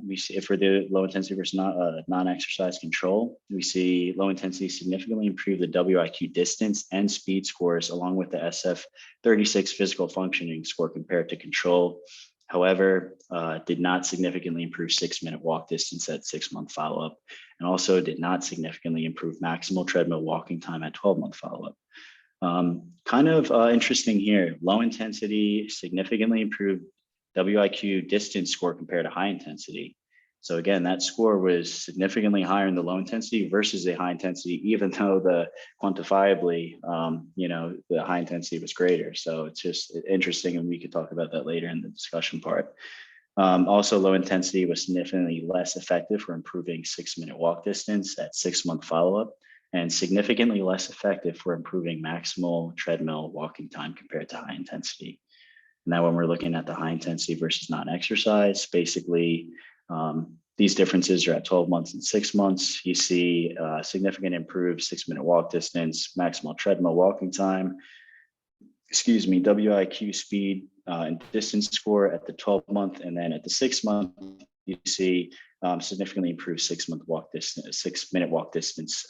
we see for the low intensity versus non-exercise control, we see low intensity significantly improve the WIQ distance and speed scores, along with the SF36 physical functioning score compared to control. However, did not significantly improve 6-minute walk distance at 6-month follow-up, and also did not significantly improve maximal treadmill walking time at 12-month follow-up. Kind of interesting here, low intensity significantly improved WIQ distance score compared to high intensity. So again, that score was significantly higher in the low intensity versus the high intensity, even though the quantifiably, the high intensity was greater. So it's just interesting, and we could talk about that later in the discussion part. Also, low intensity was significantly less effective for improving 6-minute walk distance at 6-month follow-up, and significantly less effective for improving maximal treadmill walking time compared to high intensity. Now, when we're looking at the high intensity versus non-exercise, basically, these differences are at 12 months and 6 months. You see significant improved 6-minute walk distance, maximal treadmill walking time, WIQ speed and distance score at the 12-month, and then at the 6-month, you see significantly improved 6-minute walk distance,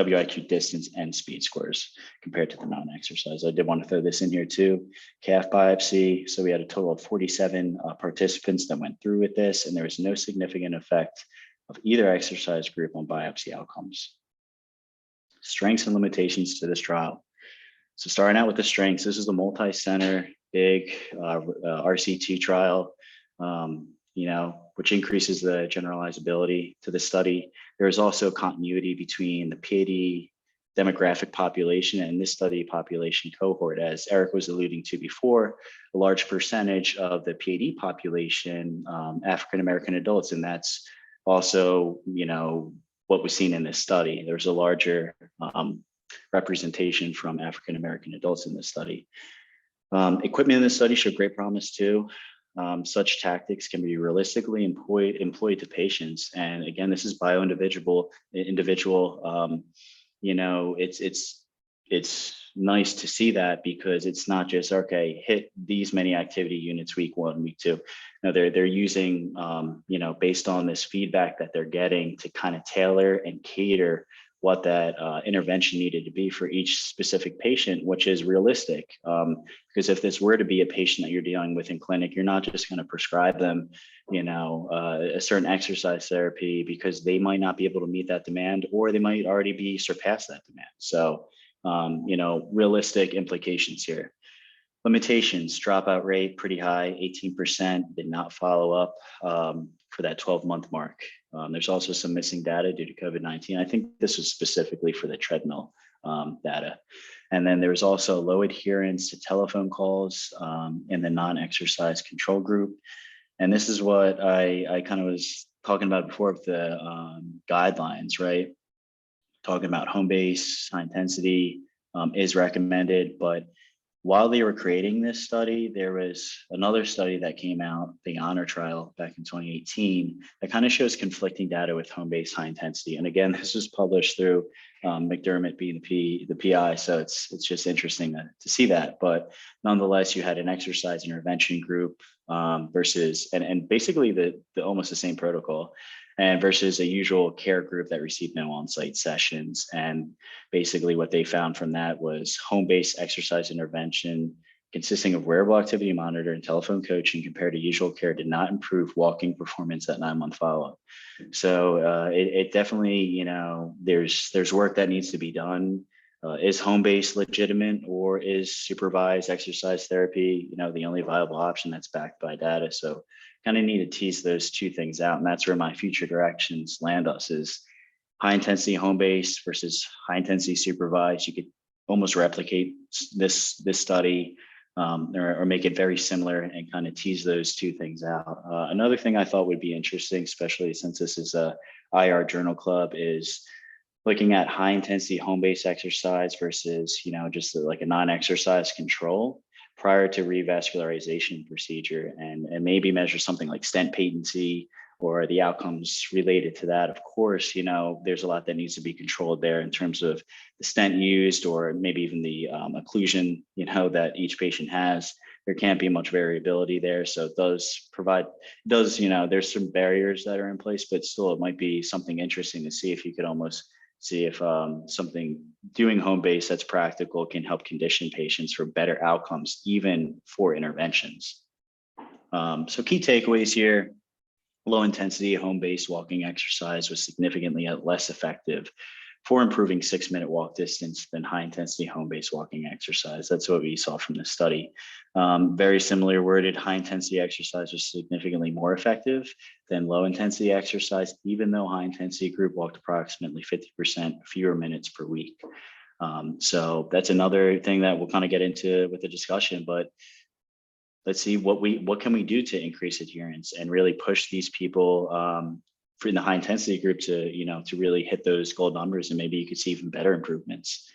WIQ distance and speed scores compared to the non-exercise. I did want to throw this in here too. calf biopsy. So we had a total of 47 participants that went through with this, and there was no significant effect of either exercise group on biopsy outcomes. Strengths and limitations to this trial. So starting out with the strengths, this is a multi-center, big RCT trial, which increases the generalizability to the study. There is also continuity between the PAD demographic population and this study population cohort. As Eric was alluding to before, a large percentage of the PAD population, African-American adults, and that's also, what was seen in this study. There's a larger representation from African-American adults in this study. Equipment in this study showed great promise too. Such tactics can be realistically employed to patients. And again, this is bio-individual. It's nice to see that, because it's not just, okay, hit these many activity units week 1, week 2. No, they're using, based on this feedback that they're getting, to kind of tailor and cater what that intervention needed to be for each specific patient, which is realistic. Because if this were to be a patient that you're dealing with in clinic, you're not just going to prescribe them, a certain exercise therapy, because they might not be able to meet that demand, or they might already be surpassed that demand. So, realistic implications here. Limitations, dropout rate pretty high, 18%, did not follow up for that 12-month mark. There's also some missing data due to COVID-19. I think this was specifically for the treadmill data. And then there was also low adherence to telephone calls in the non-exercise control group. And this is what I kind of was talking about before with the guidelines, right? Talking about home base, high intensity is recommended, but while they were creating this study, there was another study that came out, the Honor trial back in 2018, that kind of shows conflicting data with home-based high intensity. And again, this was published through McDermott being the PI, so it's just interesting to see that. But nonetheless, you had an exercise intervention group versus, and basically the almost the same protocol, and versus a usual care group that received no on-site sessions. And basically what they found from that was home-based exercise intervention consisting of wearable activity monitor and telephone coaching compared to usual care did not improve walking performance at 9-month follow-up. So it definitely, there's work that needs to be done. Is home-based legitimate, or is supervised exercise therapy, the only viable option that's backed by data? So kind of need to tease those two things out. And that's where my future directions land us, is high intensity home-based versus high intensity supervised. You could almost replicate this study or make it very similar and kind of tease those two things out. Another thing I thought would be interesting, especially since this is a IR journal club, is looking at high intensity home-based exercise versus, just like a non-exercise control prior to revascularization procedure, and maybe measure something like stent patency or the outcomes related to that. Of course, there's a lot that needs to be controlled there in terms of the stent used, or maybe even the occlusion, that each patient has. There can't be much variability there. So it does provide, there's some barriers that are in place, but still it might be something interesting to see if you could almost see if something doing home-based that's practical can help condition patients for better outcomes, even for interventions. So key takeaways here: low intensity home-based walking exercise was significantly less effective for improving 6-minute walk distance than high intensity home-based walking exercise. That's what we saw from this study. Very similar worded, high intensity exercise was significantly more effective than low intensity exercise, even though high intensity group walked approximately 50% fewer minutes per week. So that's another thing that we'll kind of get into with the discussion, but let's see what can we do to increase adherence and really push these people in the high intensity group to really hit those goal numbers, and maybe you could see even better improvements.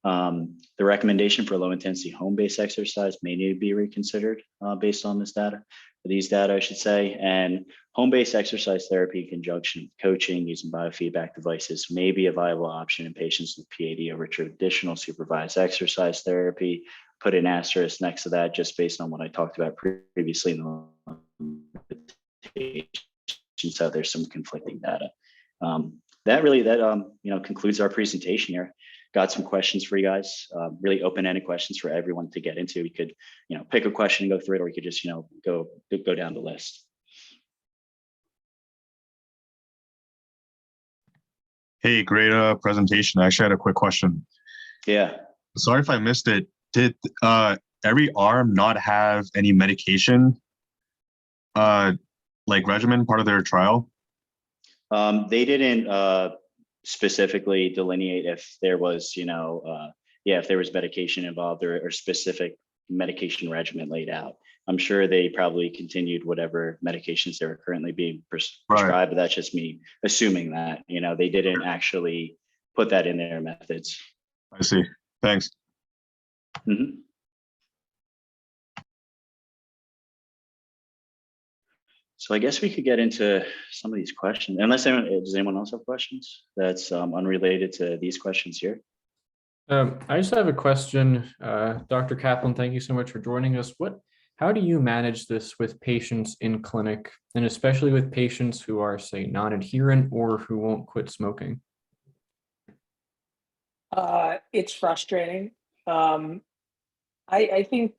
The recommendation for low intensity home-based exercise may need to be reconsidered based on these data, I should say. And home-based exercise therapy in conjunction with coaching using biofeedback devices may be a viable option in patients with PAD over traditional supervised exercise therapy. Put an asterisk next to that just based on what I talked about previously in the so there's some conflicting data. you know, concludes our presentation here. Got some questions for you guys, really open-ended questions for everyone to get into. We could, you know, pick a question and go through it, or we could just, you know, go down the list. Hey, great presentation. I actually had a quick question. Yeah. Sorry if I missed it. Did every arm not have any medication like regimen part of their trial? They didn't specifically delineate if there was, you know, if there was medication involved or specific medication regimen laid out. I'm sure they probably continued whatever medications they were currently being prescribed, but that's just me assuming that, you know, they didn't actually put that in their methods. I see. Thanks. Mm-hmm. So I guess we could get into some of these questions, unless does anyone else have questions that's unrelated to these questions here? I just have a question. Dr. Caplin, thank you so much for joining us. How do you manage this with patients in clinic, and especially with patients who are, say, non-adherent or who won't quit smoking? It's frustrating. I think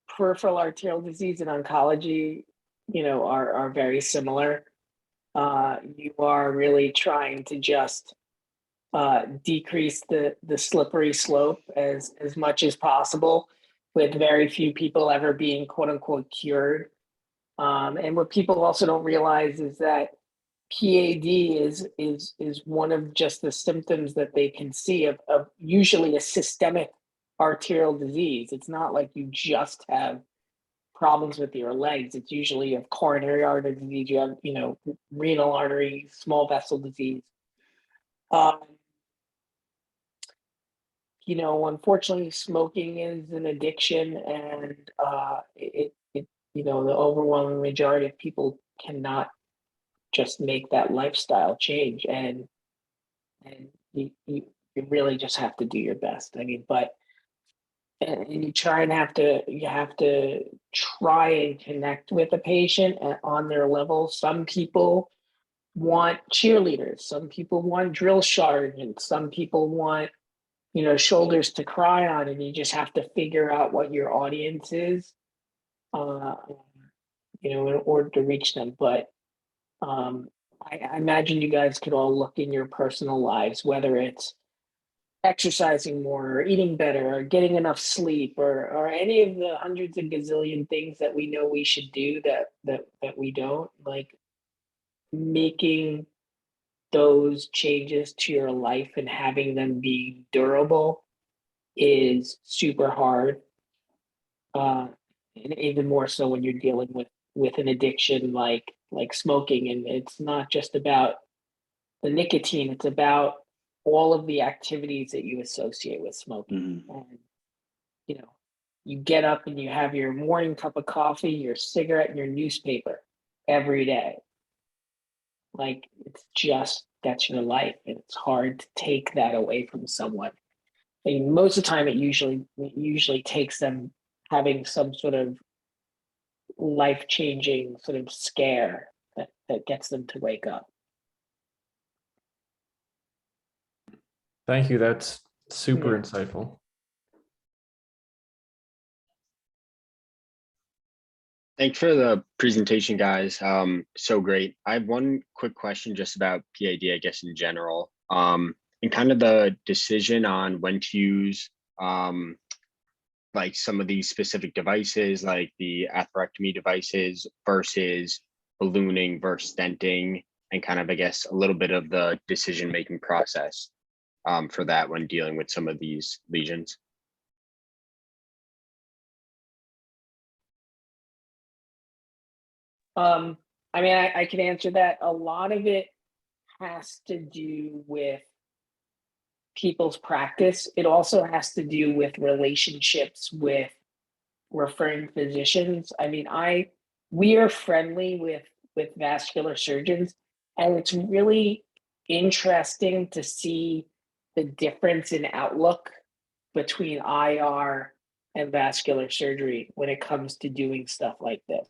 peripheral arterial disease and oncology, you know, are very similar. You are really trying to just decrease the slippery slope as much as possible, with very few people ever being quote unquote cured. And what people also don't realize is that PAD is one of just the symptoms that they can see of usually a systemic arterial disease. It's not like you just have problems with your legs. It's usually of coronary artery disease. You have, you know, renal artery, small vessel disease. You know, unfortunately, smoking is an addiction, and you know, the overwhelming majority of people cannot just make that lifestyle change, and you really just have to do your best. I mean, but and you have to try and connect with a patient on their level. Some people want cheerleaders, some people want drill sergeants, some people want, you know, shoulders to cry on, and you just have to figure out what your audience is, you know, in order to reach them. But I imagine you guys could all look in your personal lives, whether it's exercising more or eating better or getting enough sleep or any of the hundreds of gazillion things that we know we should do that we don't, like making those changes to your life and having them be durable is super hard. And even more so when you're dealing with an addiction like smoking. And it's not just about the nicotine, it's about all of the activities that you associate with smoking. Mm-hmm. And, you know, you get up and you have your morning cup of coffee, your cigarette, and your newspaper every day. Like, it's just, that's your life. And it's hard to take that away from someone. I mean, most of the time it usually takes them having some sort of life-changing sort of scare that gets them to wake up. Thank you. That's super Yeah. insightful. Thanks for the presentation, guys. So great. I have one quick question just about PAD, I guess, in general. And kind of the decision on when to use like some of these specific devices, like the atherectomy devices versus ballooning versus stenting, and kind of, I guess, a little bit of the decision-making process for that when dealing with some of these lesions. I mean, I can answer that. A lot of it has to do with people's practice. It also has to do with relationships with referring physicians. I mean, we are friendly with vascular surgeons, and it's really interesting to see the difference in outlook between IR and vascular surgery when it comes to doing stuff like this.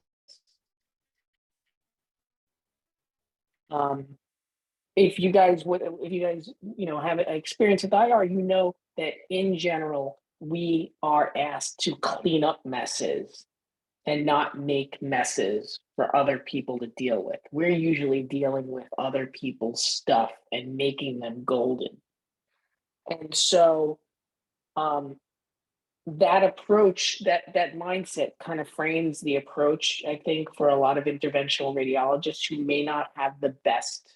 if you guys have an experience with IR, you know that in general, we are asked to clean up messes and not make messes for other people to deal with. We're usually dealing with other people's stuff and making them golden. And so that approach, that mindset kind of frames the approach, I think, for a lot of interventional radiologists who may not have the best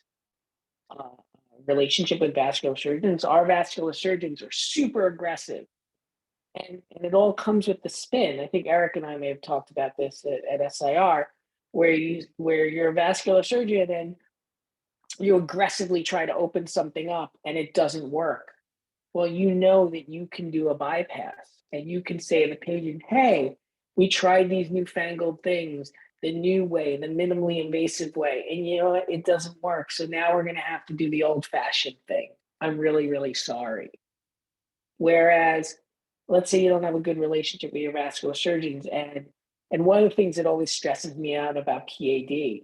relationship with vascular surgeons. Our vascular surgeons are super aggressive. And it all comes with the spin. I think Eric and I may have talked about this at SIR, where you're a vascular surgeon and you aggressively try to open something up and it doesn't work. Well, you know that you can do a bypass and you can say to the patient, hey, we tried these newfangled things, the new way, the minimally invasive way, and you know what, it doesn't work. So now we're going to have to do the old-fashioned thing. I'm really, really sorry. Whereas, let's say you don't have a good relationship with your vascular surgeons, and one of the things that always stresses me out about PAD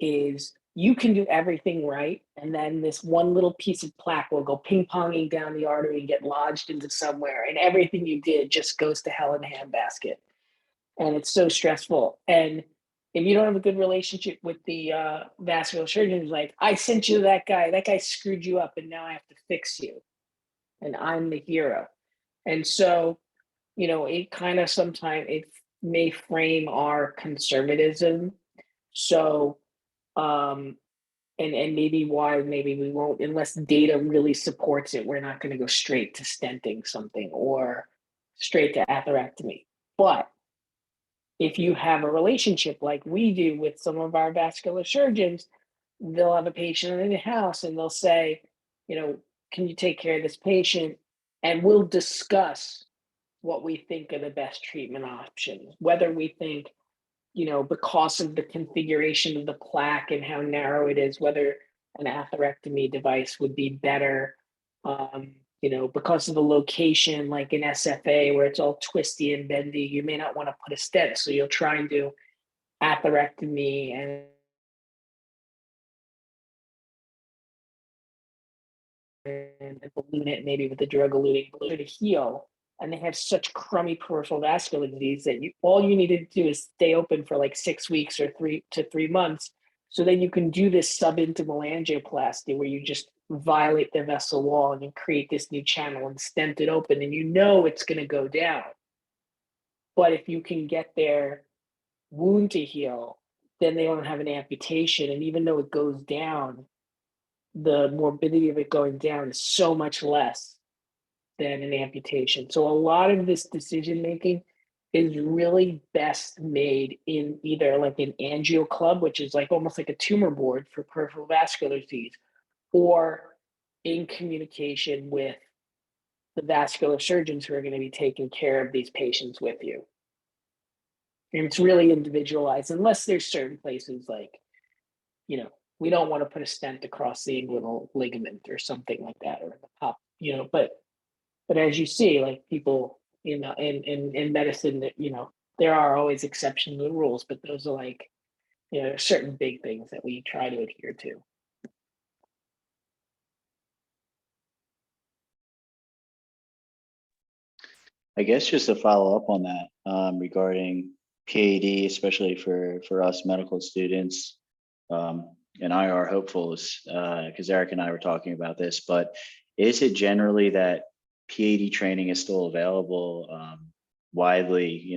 is you can do everything right, and then this one little piece of plaque will go ping-ponging down the artery and get lodged into somewhere, and everything you did just goes to hell in a handbasket. And it's so stressful. And if you don't have a good relationship with the vascular surgeon, like, I sent you to that guy screwed you up, and now I have to fix you. And I'm the hero. And so, it kind of sometimes it may frame our conservatism. So, and maybe why maybe we won't, unless data really supports it, we're not going to go straight to stenting something or straight to atherectomy. But if you have a relationship like we do with some of our vascular surgeons, they'll have a patient in the house and they'll say, can you take care of this patient? And we'll discuss what we think are the best treatment options, whether we think, because of the configuration of the plaque and how narrow it is, whether an atherectomy device would be better, because of the location, like in SFA, where it's all twisty and bendy, you may not want to put a stent. So you'll try and do atherectomy and balloon it maybe with the drug-eluting balloon to heal. And they have such crummy peripheral vascular disease that all you need to do is stay open for like 6 weeks or 3 to 3 months. So then you can do this subintimal angioplasty where you just violate the vessel wall and you create this new channel and stent it open, and it's going to go down. But if you can get their wound to heal, then they don't have an amputation. And even though it goes down, the morbidity of it going down is so much less than an amputation. So a lot of this decision making is really best made in either like an angio club, which is like almost like a tumor board for peripheral vascular disease, or in communication with the vascular surgeons who are going to be taking care of these patients with you. And it's really individualized, unless there's certain places like, we don't want to put a stent across the inguinal ligament or something like that, or the top, but as you see, like people in medicine, that there are always exceptions to the rules, but those are like, certain big things that we try to adhere to. I guess just to follow up on that regarding PAD, especially for us medical students and IR hopefuls, because Eric and I were talking about this, but is it generally that PAD training is still available widely,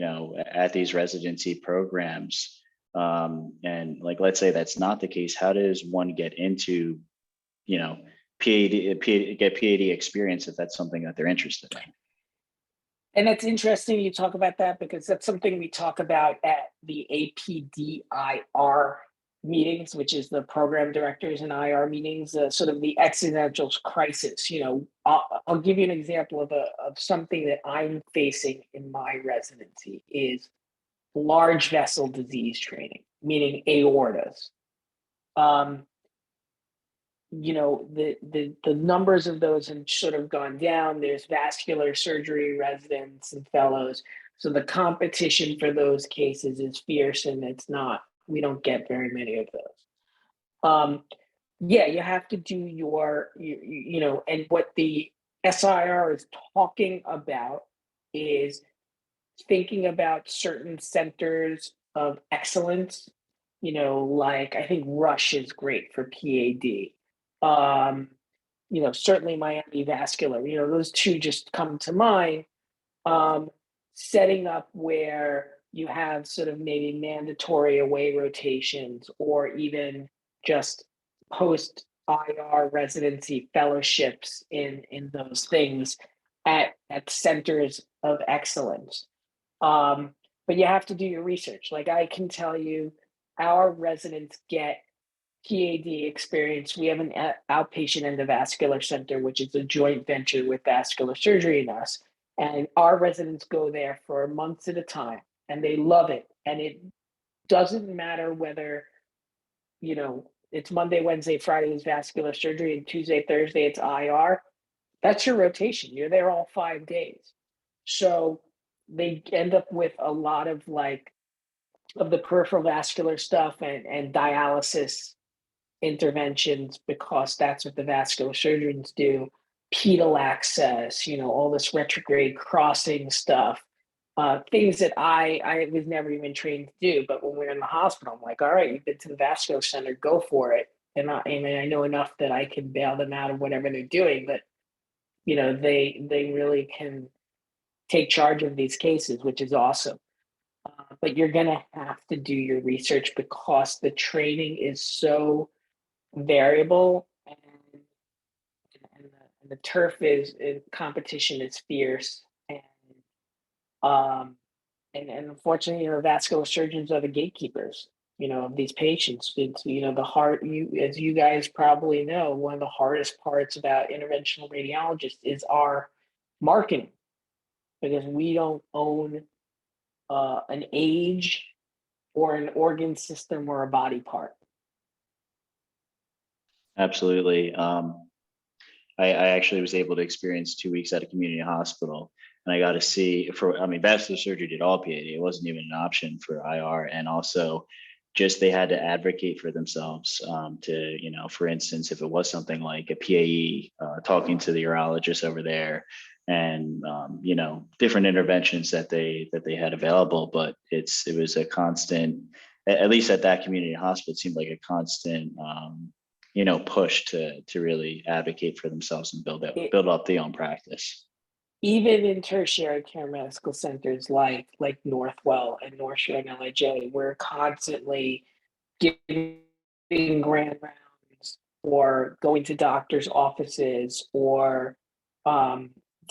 at these residency programs? And like, let's say that's not the case, how does one get into, get PAD experience if that's something that they're interested in? And it's interesting you talk about that, because that's something we talk about at the APDIR meetings, which is the program directors and IR meetings, sort of the existential crisis. I'll give you an example of something that I'm facing in my residency is large vessel disease training, meaning aortas. The numbers of those have sort of gone down. There's vascular surgery residents and fellows. So the competition for those cases is fierce, and we don't get very many of those. yeah, you have to do you know, and what the SIR is talking about is thinking about certain centers of excellence, you know, like I think Rush is great for PAD. You know, certainly Miami Vascular, you know, those two just come to mind. Um, Setting up where you have sort of maybe mandatory away rotations or even just post IR residency fellowships in those things at centers of excellence. Um, but you have to do your research. Like I can tell you, our residents get PAD experience. We have an outpatient endovascular center, which is a joint venture with vascular surgery and us. And our residents go there for months at a time and they love it. And it doesn't matter whether, you know, it's Monday, Wednesday, Friday is vascular surgery, and Tuesday, Thursday, it's IR. That's your rotation. You're there all 5 days. So they end up with a lot of like of the peripheral vascular stuff and dialysis interventions because that's what the vascular surgeons do. Pedal access, you know, all this retrograde crossing stuff, things that I was never even trained to do. But when we're in the hospital, I'm like, all right, you've been to the vascular center, go for it. And I know enough that I can bail them out of whatever they're doing. But you know, they really can take charge of these cases, which is awesome. But you're going to have to do your research because the training is so variable and the turf is competition is fierce um and unfortunately, you know, vascular surgeons are the gatekeepers, you know, of these patients. It's, you know, the hard you as you guys probably know, one of the hardest parts about interventional radiologists is our marketing because we don't own an age or an organ system or a body part. Absolutely. I actually was able to experience 2 weeks at a community hospital, and I got to see vascular surgery did all PAD. It wasn't even an option for IR, and also just they had to advocate for themselves to, you know, for instance, if it was something like a PAE, talking to the urologist over there and, you know, different interventions that they had available. But it was a constant, at least at that community hospital, it seemed like a constant, you know, push to really advocate for themselves and build up their own practice. Even in tertiary care medical centers like Northwell and North Shore and LIJ, we're constantly giving grand rounds or going to doctors' offices or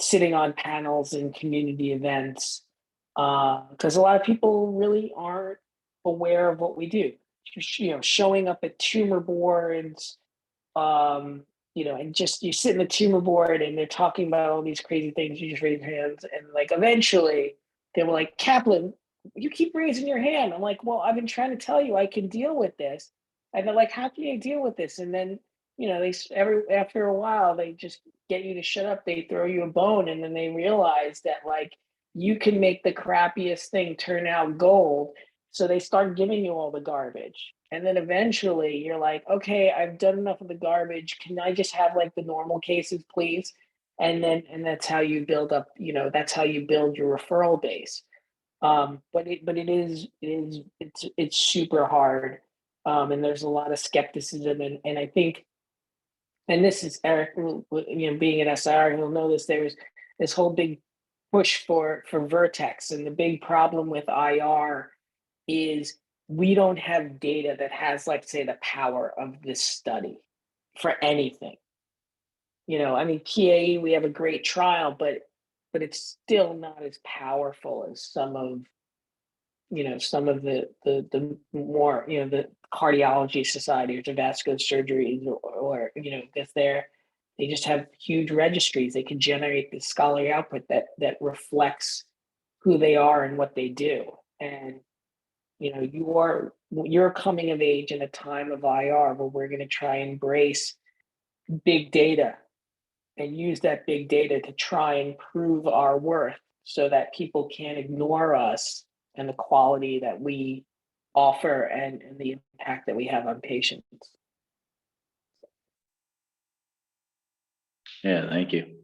sitting on panels in community events because a lot of people really aren't aware of what we do. You know, showing up at tumor boards, you know, and just you sit in the tumor board and they're talking about all these crazy things. You just raise your hands, and like eventually they were like, Caplin, you keep raising your hand. I'm like, well, I've been trying to tell you I can deal with this. And they're like, how can you deal with this? And then, you know, after a while they just get you to shut up. They throw you a bone, and then they realize that like you can make the crappiest thing turn out gold. So they start giving you all the garbage. And then eventually you're like, okay, I've done enough of the garbage. Can I just have like the normal cases, please? And that's how you build up, you know, that's how you build your referral base. But it's super hard. And there's a lot of skepticism. And I think, and this is Eric, you know, being an SIR, he'll know this, there was this whole big push for Vertex. And the big problem with IR is we don't have data that has, like, say, the power of this study for anything. You know, I mean, PAE, we have a great trial, but it's still not as powerful as some of, you know, some of the more, you know, the cardiology societies or vascular surgeries or you know, because they just have huge registries. They can generate the scholarly output that reflects who they are and what they do. And you know, you're coming of age in a time of IR where we're going to try and embrace big data and use that big data to try and prove our worth so that people can't ignore us and the quality that we offer and the impact that we have on patients. Yeah, thank you.